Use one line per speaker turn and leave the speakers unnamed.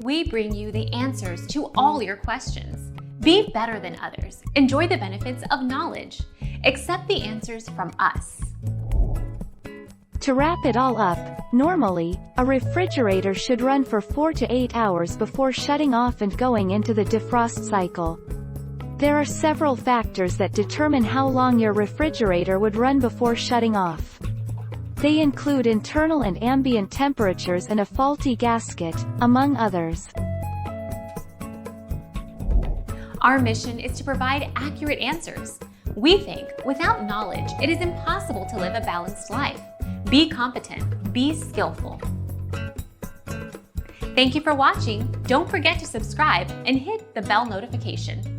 We bring you the answers to all your questions. Be better than others. Enjoy the benefits of knowledge. Accept the answers from us.
To wrap it all up, normally, a refrigerator should run for 4 to 8 hours before shutting off and going into the defrost cycle. There are several factors that determine how long your refrigerator would run before shutting off. They include internal and ambient temperatures and a faulty gasket, among others.
Our mission is to provide accurate answers. We think without knowledge, it is impossible to live a balanced life. Be competent, be skillful. Thank you for watching. Don't forget to subscribe and hit the bell notification.